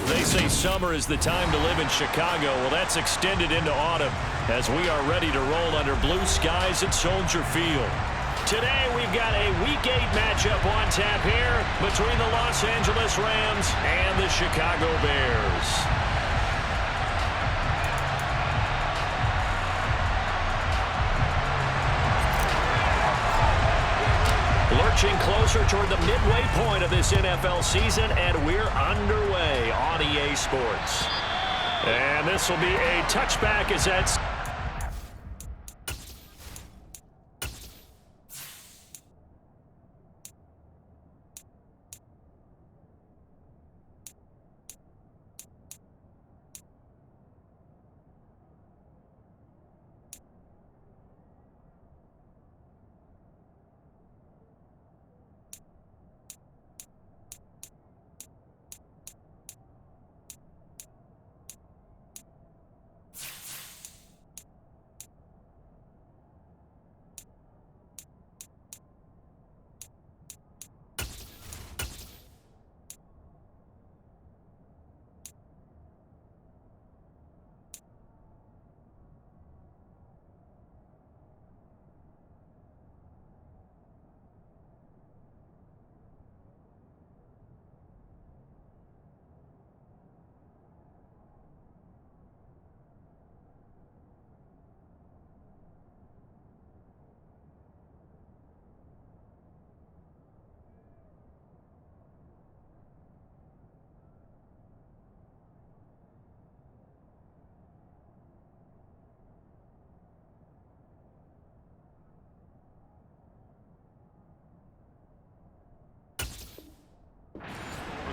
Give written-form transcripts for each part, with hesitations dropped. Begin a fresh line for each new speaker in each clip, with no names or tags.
They say summer is the time to live in Chicago. Well, that's extended into autumn as we are ready to roll under blue skies at Soldier Field. Today, we've got a Week 8 matchup on tap here between the Los Angeles Rams and the Chicago Bears. Lurching closer toward the midway point of this NFL season, and we're underway on EA Sports. And this will be a touchback as that's...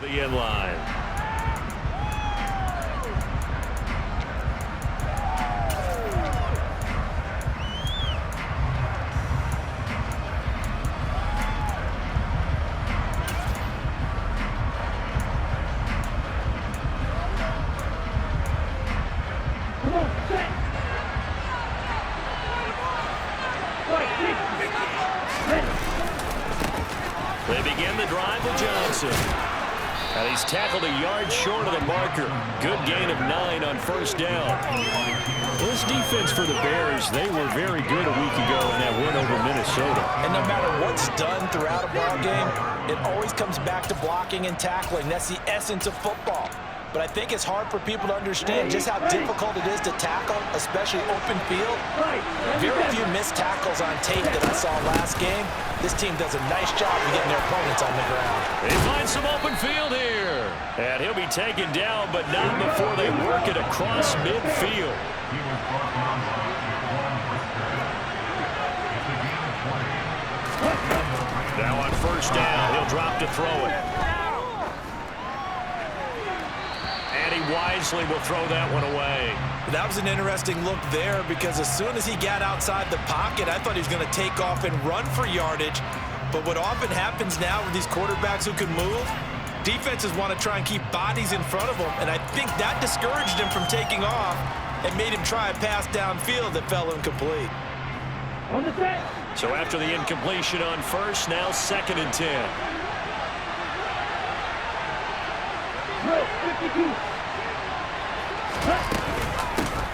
the end line. They begin the drive with Johnson. And he's tackled a yard short of the marker. Good gain of 9 on first down. This defense for the Bears, they were very good a week ago in that win over Minnesota.
And no matter what's done throughout a ball game, it always comes back to blocking and tackling. That's the essence of football. But I think it's hard for people to understand just how difficult it is to tackle, especially open field. Very few missed tackles on tape that I saw last game. This team does a nice job of getting their opponents on the ground.
He finds some open field here. And he'll be taken down, but not before they work it across midfield. Now on first down, he'll drop to throw it. And he wisely will throw that one away.
That was an interesting look there because as soon as he got outside the pocket, I thought he was going to take off and run for yardage. But what often happens now with these quarterbacks who can move, defenses want to try and keep bodies in front of them, and I think that discouraged him from taking off and made him try a pass downfield that fell incomplete.
So after the incompletion on first, now 2nd and 10.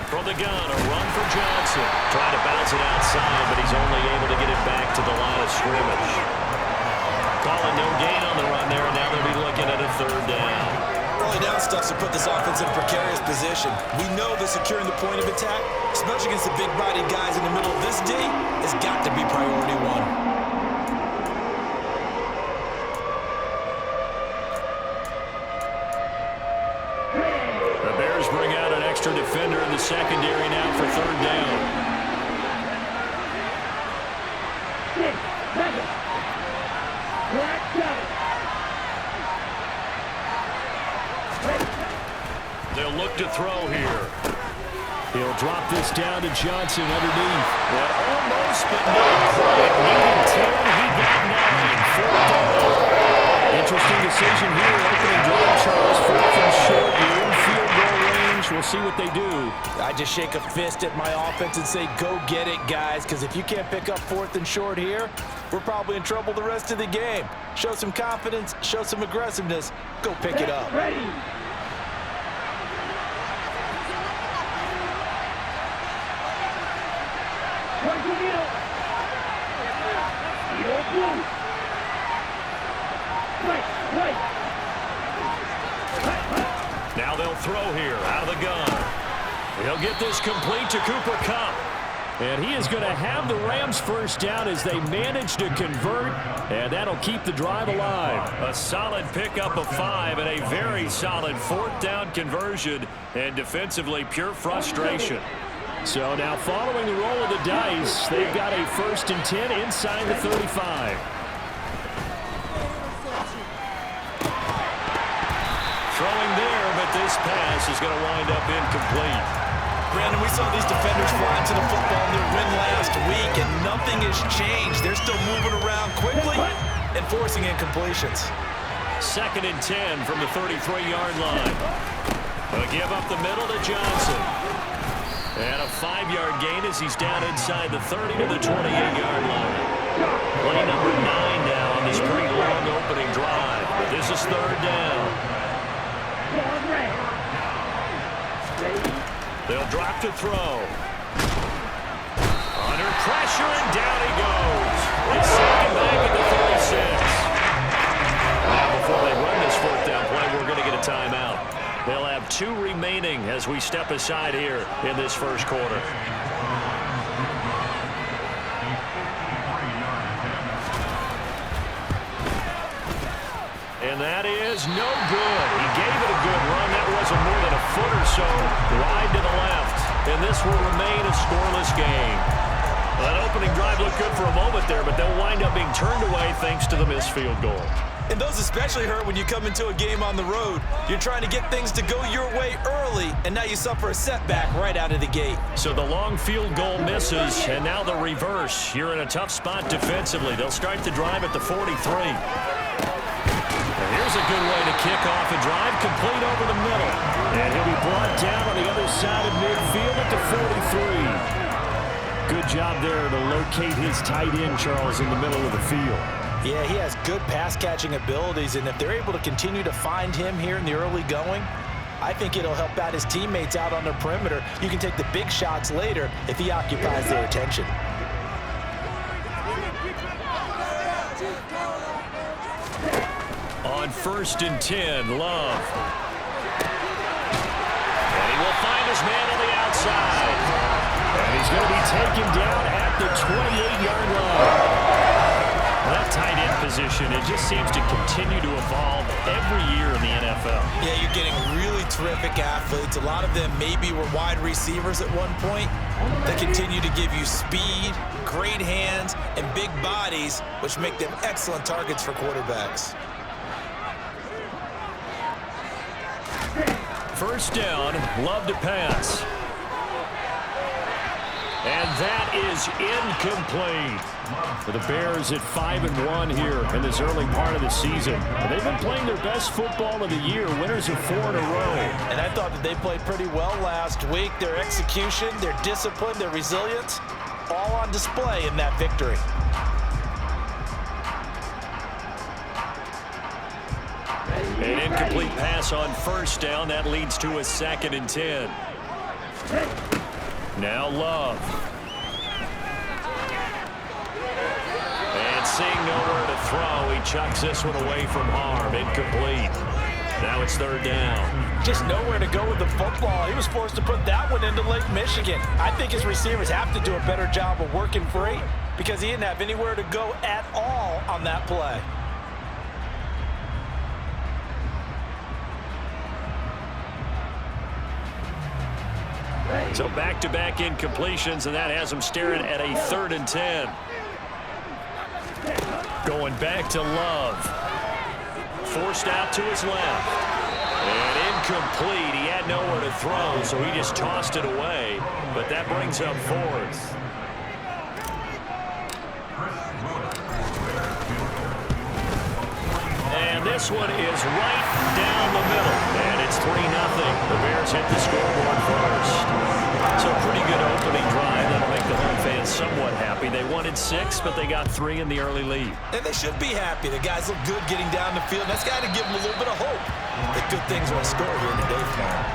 From the gun, a run for Johnson. Trying to bounce it outside, but he's only able to get it back to the line of scrimmage. Calling no gain on the run there, and now they'll be looking at a 3rd down.
Early down stuff to put this offense in a precarious position. We know that securing the point of attack, especially against the big-bodied guys in the middle of this D, has got to be priority 1.
Bring out an extra defender in the secondary now for 3rd down. They'll look to throw here. He'll drop this down to Johnson underneath. Well, almost, but not quite. Needing 10, he got 9. 4th down. Interesting decision here. Opening drive, Charles. 4th and short. You're in field goal range. We'll see what they do.
I just shake a fist at my offense and say, go get it, guys, because if you can't pick up 4th and short here, we're probably in trouble the rest of the game. Show some confidence, show some aggressiveness, go pick it up.
throw here out of the gun. He'll get this complete to Cooper Kupp. And he is going to have the Rams first down as they manage to convert, and that'll keep the drive alive. A solid pickup of 5 and a very solid 4th down conversion, and defensively pure frustration. So now following the roll of the dice, they've got a 1st and 10 inside the 35. Throwing there, but this pass is going to wind up incomplete.
Brandon, we saw these defenders fly into the football in their win last week, and nothing has changed. They're still moving around quickly and forcing incompletions.
2nd and 10 from the 33-yard line. A give up the middle to Johnson. And a 5-yard gain as he's down inside the 30 to the 28-yard line. Play number 9 now on this pretty long opening drive. But this is 3rd down. They'll drop to throw. Under pressure, and down he goes. He's second back at the 36. Now, before they run this 4th down play, we're going to get a timeout. They'll have 2 remaining as we step aside here in this first quarter. And that is no good. He gave it a good run. That wasn't more than a foot or so wide to the left. And this will remain a scoreless game. That opening drive looked good for a moment there, but they'll wind up being turned away thanks to the missed field goal.
And those especially hurt when you come into a game on the road. You're trying to get things to go your way early, and now you suffer a setback right out of the gate.
So the long field goal misses, and now the reverse. You're in a tough spot defensively. They'll start the drive at the 43. And here's a good way to kick off a drive, complete over the middle. And he'll be brought down on the other side of midfield at the 43. Good job there to locate his tight end, Charles, in the middle of the field.
Yeah, he has good pass-catching abilities, and if they're able to continue to find him here in the early going, I think it'll help out his teammates out on the perimeter. You can take the big shots later if he occupies their attention.
On 1st and 10, Love. And he will find his man on the outside. And he's going to be taken down at the 28-yard line. That tight end position, it just seems to continue to evolve every year in the NFL.
Yeah, you're getting really terrific athletes. A lot of them maybe were wide receivers at one point. They continue to give you speed, great hands, and big bodies, which make them excellent targets for quarterbacks.
1st down, Love to pass. And that is incomplete. For the Bears at 5-1 here in this early part of the season. They've been playing their best football of the year, winners of 4 in a row.
And I thought that they played pretty well last week. Their execution, their discipline, their resilience, all on display in that victory.
An incomplete pass on 1st down. That leads to a 2nd and 10. Now Love. And seeing nowhere to throw, he chucks this one away from harm. Incomplete. Now it's 3rd down.
Just nowhere to go with the football. He was forced to put that one into Lake Michigan. I think his receivers have to do a better job of working free because he didn't have anywhere to go at all on that play.
So back-to-back incompletions, and that has him staring at a 3rd and 10. Going back to Love. Forced out to his left. And incomplete. He had nowhere to throw, so he just tossed it away. But that brings up 4th. And this one is right down the middle. And it's 3-0. The Bears hit the scoreboard first. So pretty good opening drive. That'll make the home fans somewhat happy. They wanted 6, but they got 3 in the early lead.
And they should be happy. The guys look good getting down the field. That's got to give them a little bit of hope that good things will score here today for them.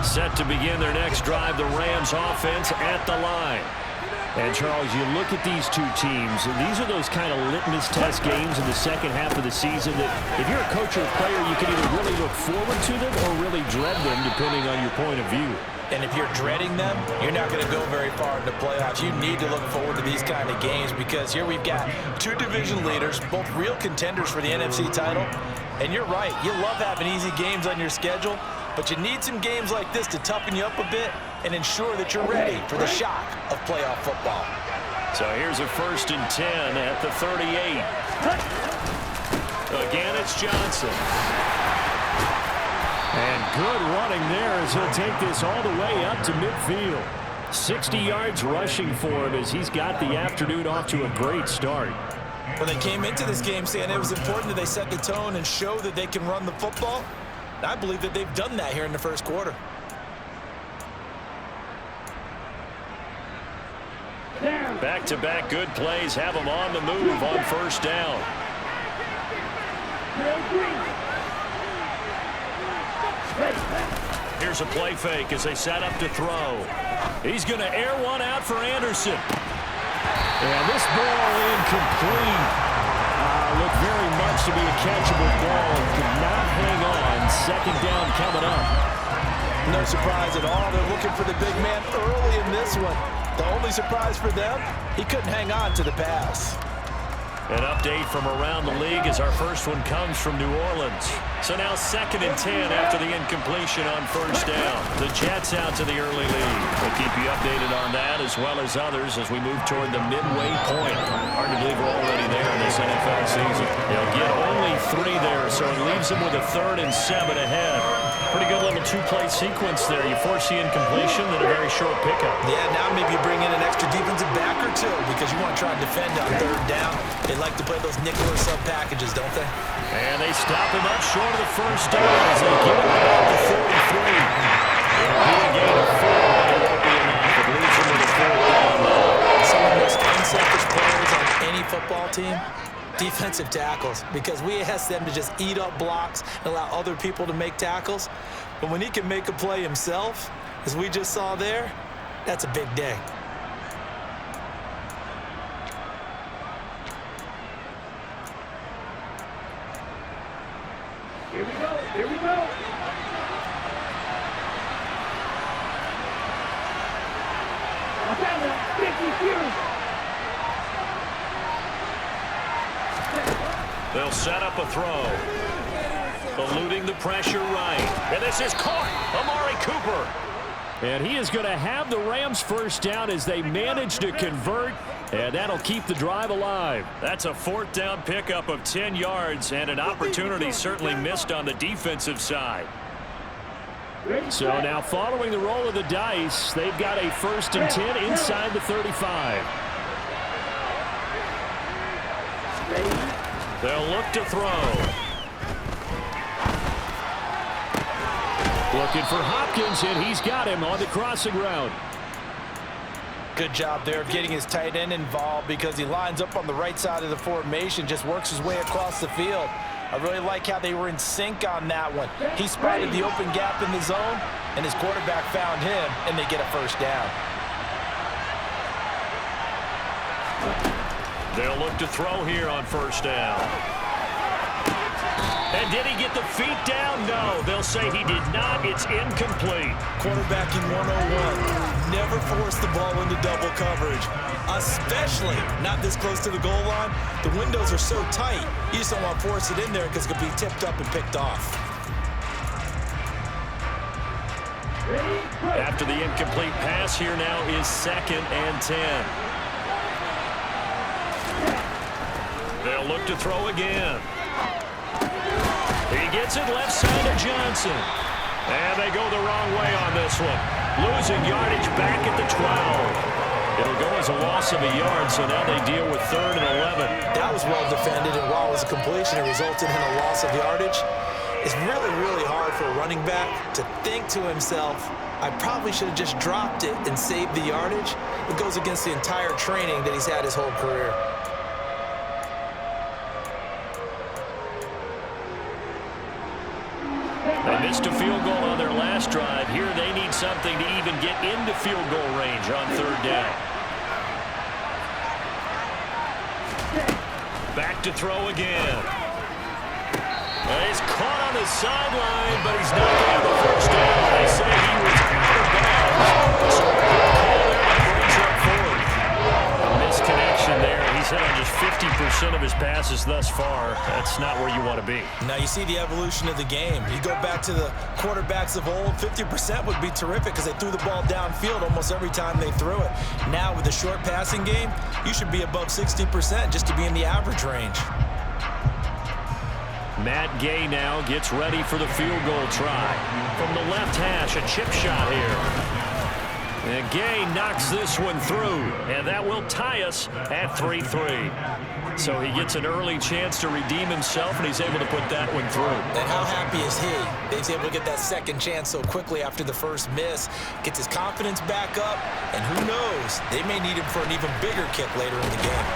Set to begin their next drive, the Rams offense at the line. And, Charles, you look at these two teams, and these are those kind of litmus test games in the second half of the season that if you're a coach or a player, you can either really look forward to them or really dread them, depending on your point of view.
And if you're dreading them, you're not going to go very far in the playoffs. You need to look forward to these kind of games because here we've got two division leaders, both real contenders for the NFC title. And you're right, you love having easy games on your schedule, but you need some games like this to toughen you up a bit and ensure that you're ready for the shock of playoff football.
So here's a 1st and 10 at the 38. Again, it's Johnson. And good running there as he'll take this all the way up to midfield. 60 yards rushing for him as he's got the afternoon off to a great start.
When they came into this game saying it was important that they set the tone and show that they can run the football, I believe that they've done that here in the first quarter.
Back-to-back good plays have them on the move on 1st down. Here's a play fake as they set up to throw. He's going to air one out for Anderson. And this ball incomplete. Looked very much to be a catchable ball. Could not hang on. 2nd down coming up.
No surprise at all. They're looking for the big man early in this one. The only surprise for them, he couldn't hang on to the pass.
An update from around the league as our first one comes from New Orleans. So now 2nd and 10 after the incompletion on 1st down. The Jets out to the early lead. We'll keep you updated on that as well as others as we move toward the midway point. Hard to believe we're already there in this NFL season. They'll get only 3 there, so it leaves them with a 3rd and 7 ahead. Pretty good little 2-play sequence there. You force the incompletion, then a very short pickup.
Yeah, now maybe you bring in an extra defensive back or two because you want to try and defend on 3rd down. They like to play those nickel or sub packages, don't they?
And they stop him up short of the 1st down as they get him about the 43. It'll be a gain of 4, but it won't be enough. It leaves him with a 4th down now.
Some of the most unselfish players on any football team, defensive tackles, because we ask them to just eat up blocks and allow other people to make tackles. But when he can make a play himself, as we just saw there, that's a big day.
Here we go. Here we go.
They'll set up a throw. Eluding the pressure right. And this is caught. Amari Cooper. And he is going to have the Rams 1st down as they manage to convert. And that'll keep the drive alive. That's a 4th down pickup of 10 yards and an opportunity certainly missed on the defensive side. So now following the roll of the dice, they've got a 1st and 10 inside the 35. They'll look to throw. Looking for Hopkins, and he's got him on the crossing route.
Good job there of getting his tight end involved because he lines up on the right side of the formation, just works his way across the field. I really like how they were in sync on that one. He spotted the open gap in the zone, and his quarterback found him, and they get a 1st down.
They'll look to throw here on 1st down. And did he get the feet down? No, they'll say he did not. It's incomplete.
Quarterbacking 101. Never force the ball into double coverage, especially not this close to the goal line. The windows are so tight, you just don't want to force it in there because it could be tipped up and picked off.
After the incomplete pass, here now is 2nd and 10. They'll look to throw again. He gets it left side to Johnson. And they go the wrong way on this one. Losing yardage back at the 12. It'll go as a loss of a yard, so now they deal with 3rd and 11.
That was well defended, and while it was a completion, it resulted in a loss of yardage. It's really, really hard for a running back to think to himself, I probably should have just dropped it and saved the yardage. It goes against the entire training that he's had his whole career.
They missed a field goal on their last last drive. Here they need something to even get into field goal range on third down. Back to throw again. He's caught on the sideline, but he's not going to have the first down. They say he was out of bounds. So a good call there that brings up fourth. A misconnection there. He's hit on just 50% of his passes thus far. That's not where you want to be.
Now you see the evolution of the game. You go back to the quarterbacks of old, 50% would be terrific because they threw the ball downfield almost every time they threw it. Now with the short passing game, you should be above 60% just to be in the average range.
Matt Gay now gets ready for the field goal try. From the left hash, a chip shot here. And Gay knocks this one through, and that will tie us at 3-3. So he gets an early chance to redeem himself, and he's able to put that one through.
And how happy is he? He's able to get that second chance so quickly after the first miss. Gets his confidence back up, and who knows, they may need him for an even bigger kick later in the game.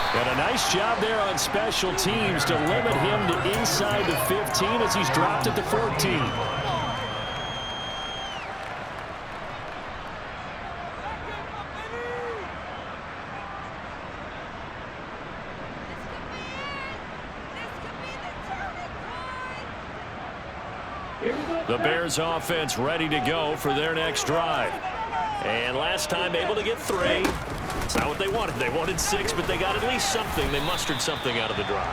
And a nice job there on special teams to limit him to inside the 15 as he's dropped at the 14. The Bears offense ready to go for their next drive. And last time able to get 3. It's not what they wanted. They wanted 6, but they got at least something. They mustered something out of the drive.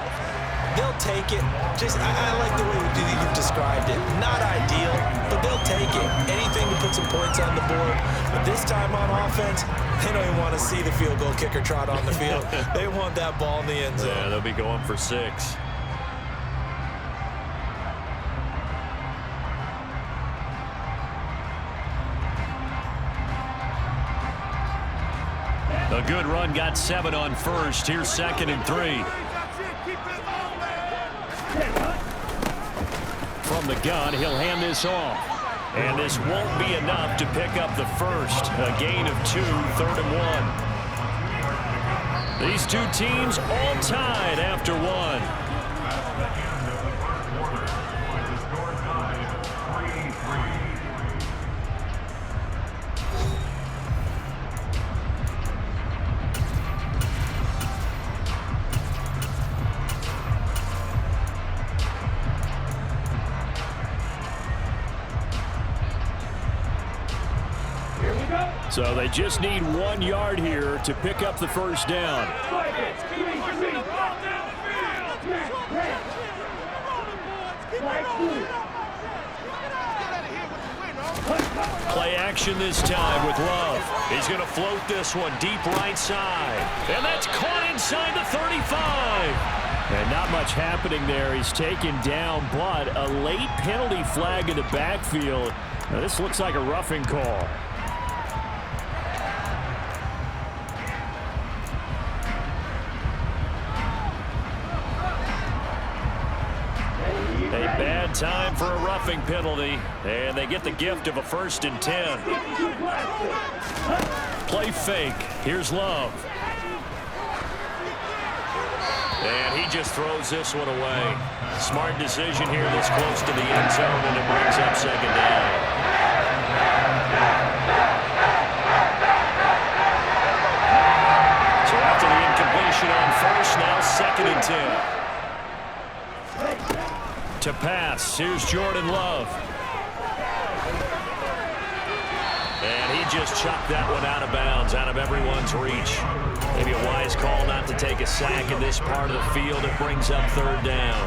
They'll take it. I like the way you've described it. Not ideal, but they'll take it. Anything to put some points on the board. But this time on offense, they don't even want to see the field goal kicker trot on the field. They want that ball in the end zone.
Yeah, they'll be going for 6. A good run, got 7 on first. Here's 2nd and 3. From the gun, he'll hand this off. And this won't be enough to pick up the first. A gain of 2, 3rd and 1. These two teams all tied after 1. So they just need 1 yard here to pick up the first down. Play action this time with Love. He's going to float this one deep right side. And that's caught inside the 35. And not much happening there. He's taken down, but a late penalty flag in the backfield. Now, this looks like a roughing call. A bad time for a roughing penalty, and they get the gift of a 1st and 10. Play fake. Here's Love. And he just throws this one away. Smart decision here that's close to the end zone, and it brings up 2nd down. So after the incompletion on first, now 2nd and 10. To pass, here's Jordan Love. And he just chucked that one out of bounds, out of everyone's reach. Maybe a wise call not to take a sack in this part of the field. It brings up 3rd down.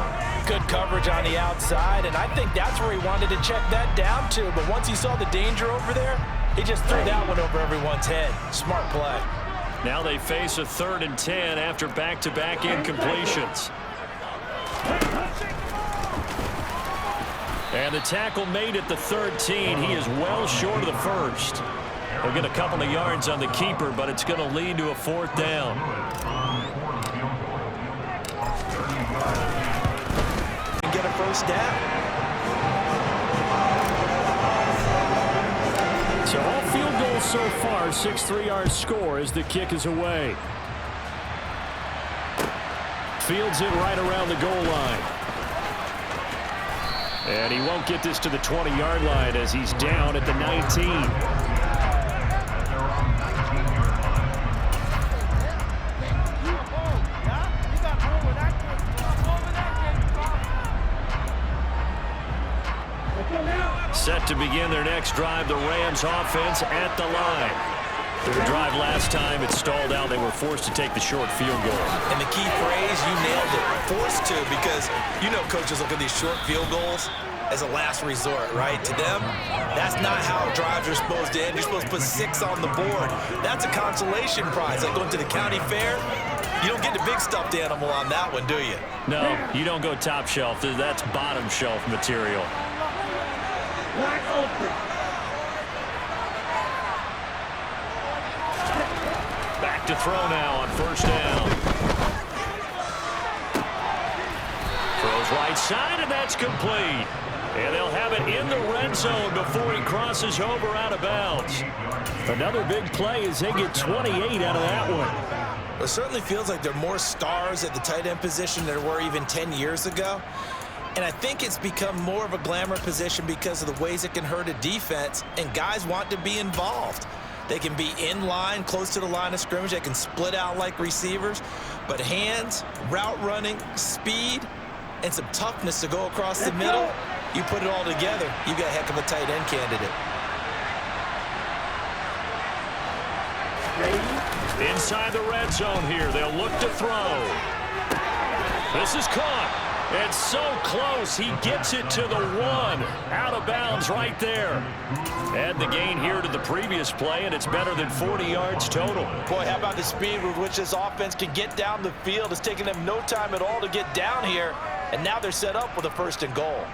Good coverage on the outside, and I think that's where he wanted to check that down to. But once he saw the danger over there, he just threw that one over everyone's head. Smart play.
Now they face a 3rd and 10 after back-to-back incompletions. And the tackle made at the 13. He is well short of the first. He'll get a couple of yards on the keeper, but it's going to lead to a 4th down.
Get a first down.
So all field goals so far, 6-3 our score as the kick is away. Fields it right around the goal line. And he won't get this to the 20-yard line as he's down at the 19. Set to begin their next drive, the Rams offense at the line. Their drive last time, it stalled out. They were forced to take the short field goal.
And the key phrase, you nailed it, forced to, because you know coaches look at these short field goals as a last resort, right? To them, that's not how drives are supposed to end. You're supposed to put 6 on the board. That's a consolation prize, like going to the county fair. You don't get the big stuffed animal on that one, do you?
No, you don't go top shelf. That's bottom shelf material. Back to throw now on first down. Throws right side, and that's complete. And they'll have it in the red zone before he crosses over out of bounds. Another big play as they get 28 out of that one.
It certainly feels like there are more stars at the tight end position than there were even 10 years ago. And I think it's become more of a glamour position because of the ways it can hurt a defense, and guys want to be involved. They can be in line, close to the line of scrimmage. They can split out like receivers. But hands, route running, speed, and some toughness to go across the middle, you put it all together, you got a heck of a tight end candidate.
Inside the red zone here, they'll look to throw. This is caught. It's so close, he gets it to the 1. Out of bounds right there. Add the gain here to the previous play, and it's better than 40 yards total.
Boy, how about the speed with which this offense can get down the field? It's taken them no time at all to get down here, and now they're set up with a 1st and goal.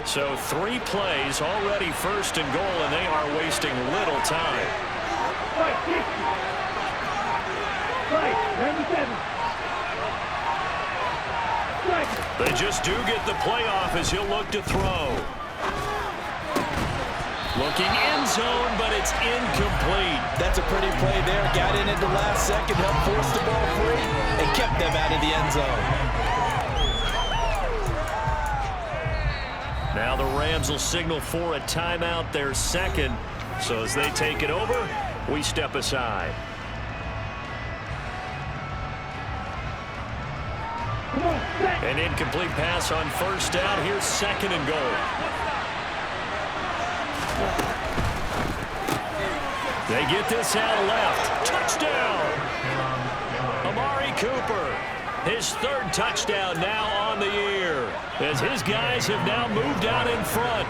So 3 plays, already 1st and goal, and they are wasting little time. They just do get the playoff as he'll look to throw. Looking end zone, but it's incomplete.
That's a pretty play there. Got in at the last second, helped force the ball free, and kept them out of the end zone.
Now the Rams will signal for a timeout, their 2nd. So as they take it over, we step aside. An incomplete pass on 1st down. Here's 2nd and goal. They get this out left. Touchdown! Amari Cooper. His 3rd touchdown now on the year, as his guys have now moved out in front.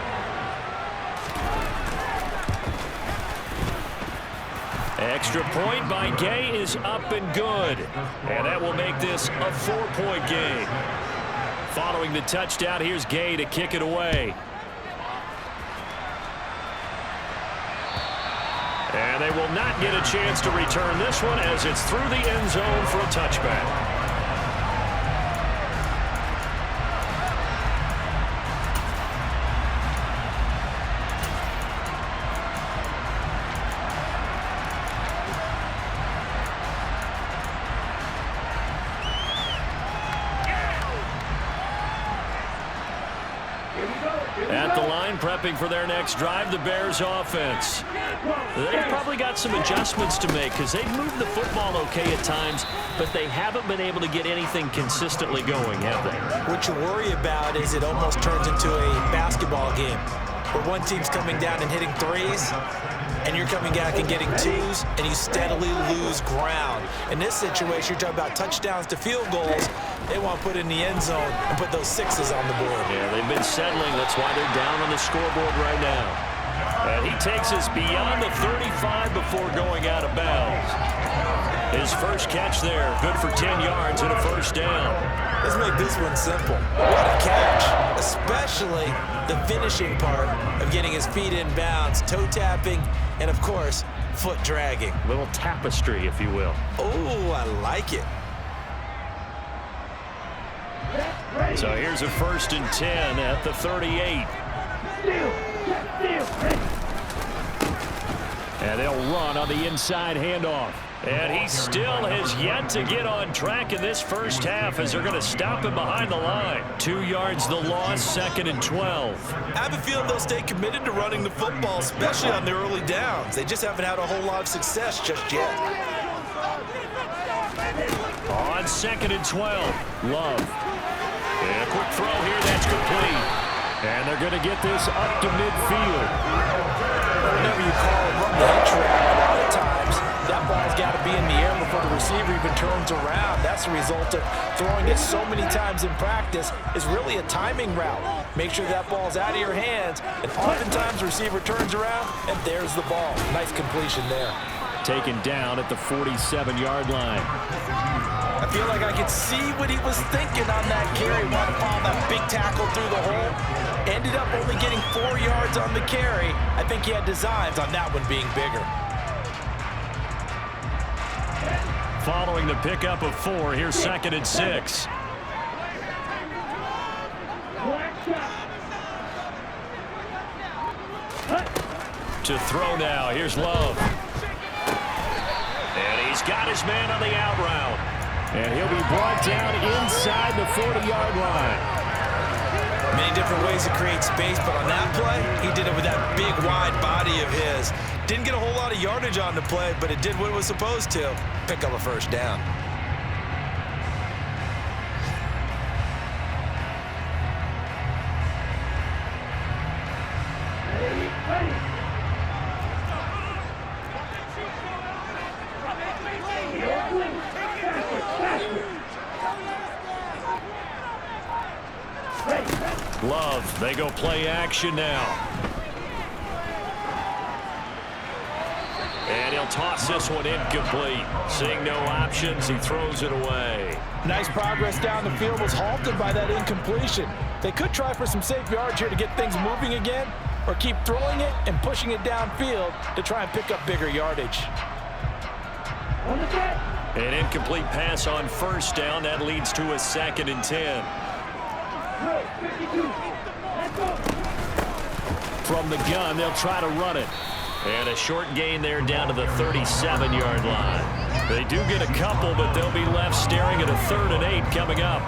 Extra point by Gay is up and good, and that will make this a 4-point game. Following the touchdown, here's Gay to kick it away. And they will not get a chance to return this one as it's through the end zone for a touchback. At the line, prepping for their next drive, the Bears offense. They've probably got some adjustments to make because they've moved the football okay at times, but they haven't been able to get anything consistently going, have they?
What you worry about is it almost turns into a basketball game where one team's coming down and hitting 3s, and you're coming back and getting 2s, and you steadily lose ground. In this situation, you're talking about touchdowns to field goals. They want to put in the end zone and put those 6s on the board.
Yeah, they've been settling. That's why they're down on the scoreboard right now. And he takes us beyond the 35 before going out of bounds. His first catch there, good for 10 yards and a 1st down.
Let's make this one simple. What a catch, especially the finishing part of getting his feet in bounds, toe tapping, and of course, foot dragging.
Little tapestry, if you will.
Oh, I like it.
So here's a 1st and 10 at the 38. And they'll run on the inside handoff. And he still has yet to get on track in this first half as they're going to stop him behind the line. 2 yards the loss, 2nd and 12.
I have a feeling they'll stay committed to running the football, especially on the early downs. They just haven't had a whole lot of success just yet.
On 2nd and 12, Love. And a quick throw here, that's complete. And they're going to get this up to midfield.
Whenever you call a run the hitch route, a lot of times that ball's got to be in the air before the receiver even turns around. That's the result of throwing it so many times in practice is really a timing route. Make sure that ball's out of your hands, and oftentimes the receiver turns around, and there's the ball. Nice completion there.
Taken down at the 47-yard line.
I feel like I could see what he was thinking on that carry. Wanted to follow that big tackle through the hole. Ended up only getting 4 yards on the carry. I think he had designs on that one being bigger.
Following the pickup of 4, here's 2nd and 6. To throw now, here's Love. And he's got his man on the out route. And he'll be brought down inside the 40-yard line.
Many different ways to create space, but on that play, he did it with that big, wide body of his. Didn't get a whole lot of yardage on the play, but it did what it was supposed to. Pick up a 1st down.
Love, they go play action now. And he'll toss this one incomplete. Seeing no options, he throws it away.
Nice progress down the field was halted by that incompletion. They could try for some safe yards here to get things moving again, or keep throwing it and pushing it downfield to try and pick up bigger yardage.
An incomplete pass on 1st down. That leads to a 2nd and 10. From the gun, they'll try to run it. And a short gain there down to the 37-yard line. They do get a couple, but they'll be left staring at a 3rd and 8 coming up.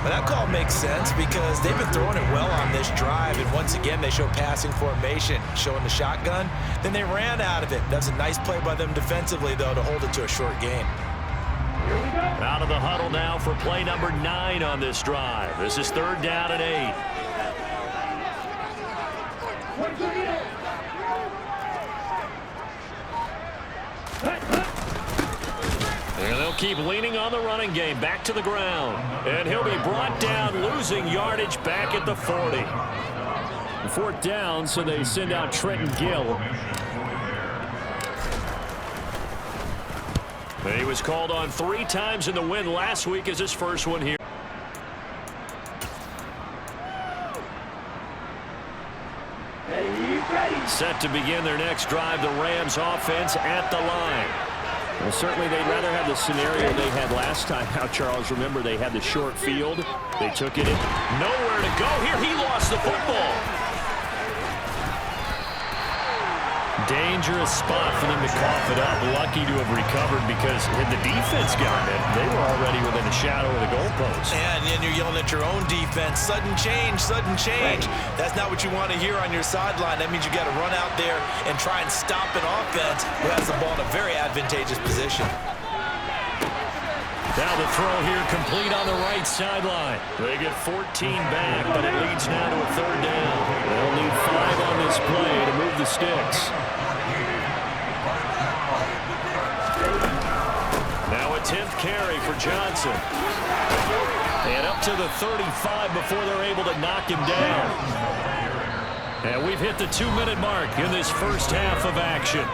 Well, that call makes sense because they've been throwing it well on this drive, and once again they show passing formation, showing the shotgun. Then they ran out of it. That's a nice play by them defensively, though, to hold it to a short gain.
Out of the huddle now for play number 9 on this drive. This is 3rd down and 8. And they'll keep leaning on the running game. Back to the ground. And he'll be brought down, losing yardage back at the 40. 4th down, so they send out Trenton Gill. He was called on 3 times in the win last week as his first one here. Set to begin their next drive, the Rams offense at the line. Well, certainly they'd rather have the scenario they had last time. Now, Charles, remember they had the short field. They took it in. Nowhere to go here. He lost the football. Dangerous spot for them to cough it up. Lucky to have recovered because had the defense gotten it, they were already within a shadow of the goalpost.
And then you're yelling at your own defense. Sudden change, sudden change. Right. That's not what you want to hear on your sideline. That means you got to run out there and try and stop an offense who has the ball in a very advantageous position.
Now the throw here complete on the right sideline. They get 14 back, but it leads now to a 3rd down. They'll need 5 on this play to move the sticks. Now a 10th carry for Johnson. And up to the 35 before they're able to knock him down. And we've hit the 2-minute mark in this first half of action.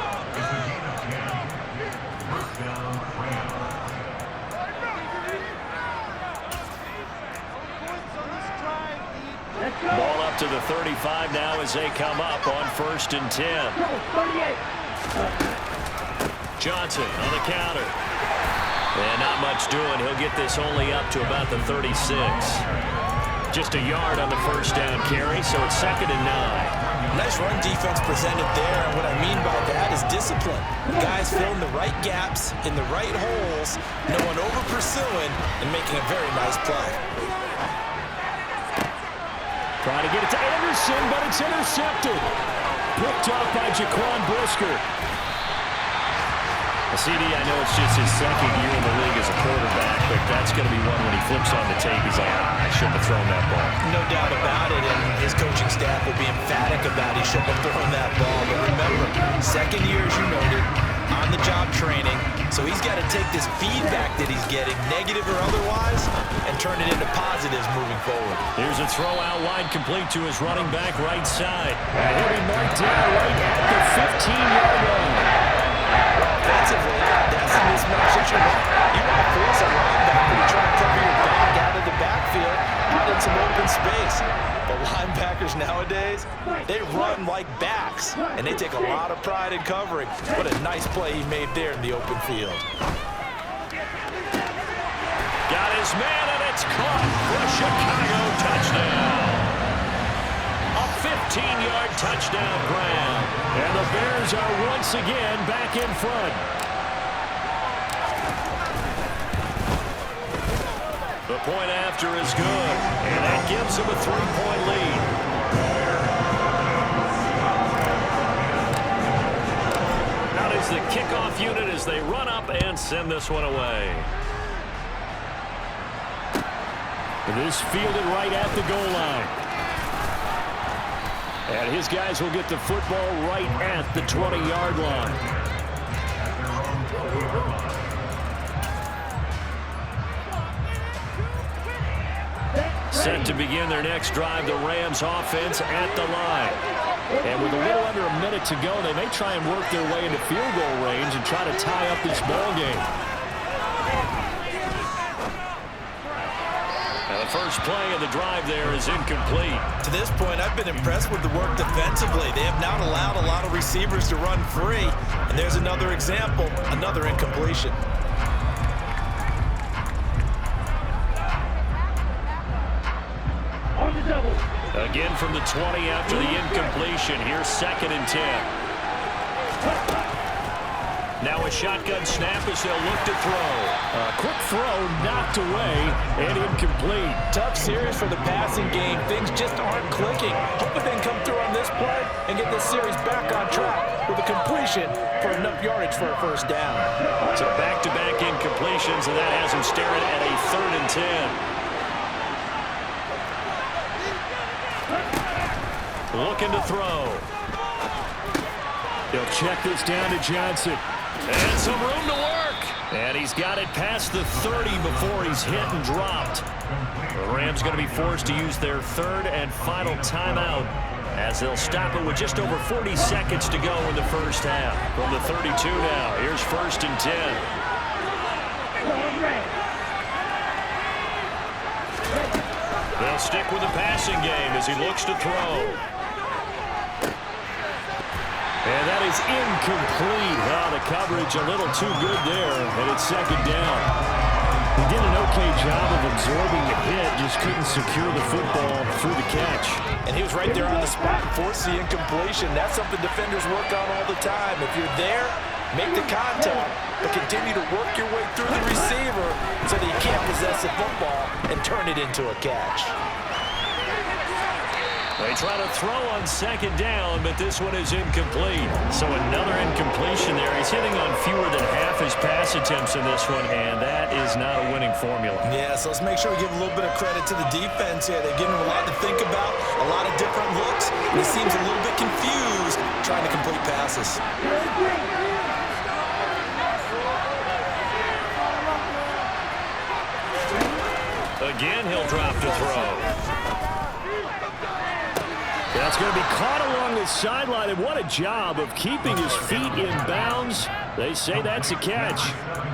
Ball up to the 35 now as they come up on 1st and 10. Johnson on the counter. And not much doing. He'll get this only up to about the 36. Just a yard on the first down carry, so it's 2nd and 9.
Nice run defense presented there, and what I mean by that is discipline. Guys filling the right gaps in the right holes, no one over-pursuing, and making a very nice play.
Trying to get it to Anderson, but it's intercepted. Picked off by Jaquan Brisker. CD, I know it's just his 2nd year in the league as a quarterback, but that's going to be one when he flips on the tape. He's like, I shouldn't have thrown that ball.
No doubt about it, and his coaching staff will be emphatic about he shouldn't have thrown that ball. But remember, 2nd year, as you noted, on-the-job training, so he's got to take this feedback that he's getting, negative or otherwise, and turn it into positives moving forward.
Here's a throw out wide, complete to his running back right side. And he'll be marked down right at the 15-yard line.
Offensively, that's a mismatch that you want. You want to force a linebacker to try and cover your back out of the backfield, out in some open space. But linebackers nowadays, they run like backs, and they take a lot of pride in covering. What a nice play he made there in the open field.
Got his man, and it's caught for a Chicago touchdown. A 15-yard touchdown grab. And the Bears are once again back in front. The point after is good, and that gives them a 3-point lead. Out is the kickoff unit as they run up and send this one away. This fielded right at the goal line. And his guys will get the football right at the 20-yard line. Set to begin their next drive, the Rams offense at the line. And with a little under a minute to go, they may try and work their way into field goal range and try to tie up this ball game. Now the first play of the drive there is incomplete.
To this point, I've been impressed with the work defensively. They have not allowed a lot of receivers to run free. And there's another example, another incompletion.
Again from the 20 after the incompletion. Here's 2nd and 10. Now a shotgun snap as they'll look to throw. A quick throw knocked away and incomplete.
Tough series for the passing game. Things just aren't clicking. Hoping they can come through on this play and get this series back on track with a completion for enough yardage for a first down.
So back-to-back incompletions, and that has them staring at a 3rd and 10. Looking to throw. He'll check this down to Johnson. And some room to work. And he's got it past the 30 before he's hit and dropped. The Rams going to be forced to use their 3rd and final timeout as they'll stop it with just over 40 seconds to go in the first half. From the 32 now, here's 1st and 10. They'll stick with the passing game as he looks to throw. And that is incomplete. Oh, the coverage a little too good there, and it's 2nd down. He did an okay job of absorbing the hit, just couldn't secure the football through the catch.
And he was right there on the spot and forced the incompletion. That's something defenders work on all the time. If you're there, make the contact, but continue to work your way through the receiver so that you can't possess the football and turn it into a catch.
They try to throw on 2nd down, but this one is incomplete. So another incompletion there. He's hitting on fewer than half his pass attempts in this one, and that is not a winning formula.
Yeah, so let's make sure we give a little bit of credit to the defense here. They're giving him a lot to think about, a lot of different looks, and he seems a little bit confused trying to complete passes.
Again, he'll drop to throw. That's going to be caught along the sideline, and what a job of keeping his feet in bounds. They say that's a catch.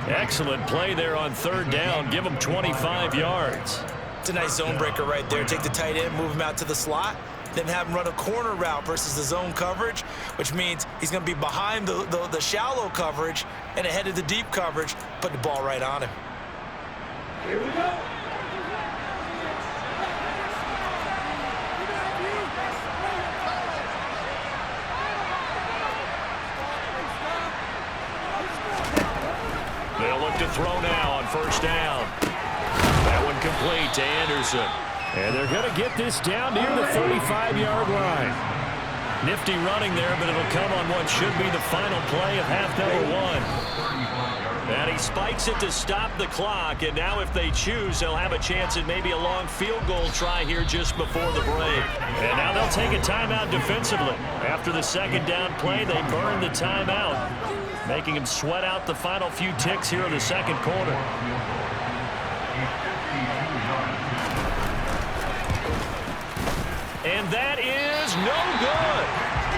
Excellent play there on 3rd down. Give him 25 yards.
It's a nice zone breaker right there. Take the tight end, move him out to the slot, then have him run a corner route versus the zone coverage, which means he's going to be behind the shallow coverage and ahead of the deep coverage, put the ball right on him.
Here we go.
They'll look to throw now on first down. That one complete to Anderson. And they're going to get this down near the 35-yard line. Nifty running there, but it'll come on what should be the final play of half number 1. And he spikes it to stop the clock, and now if they choose, they'll have a chance at maybe a long field goal try here just before the break. And now they'll take a timeout defensively. After the second down play, they burn the timeout, making him sweat out the final few ticks here in the second quarter. And that is no good.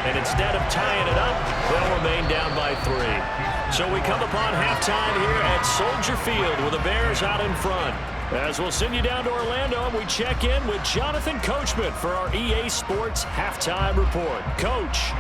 And instead of tying it up, they'll remain down by 3. So we come upon halftime here at Soldier Field with the Bears out in front. As we'll send you down to Orlando, and we check in with Jonathan Coachman for our EA Sports Halftime Report. Coach.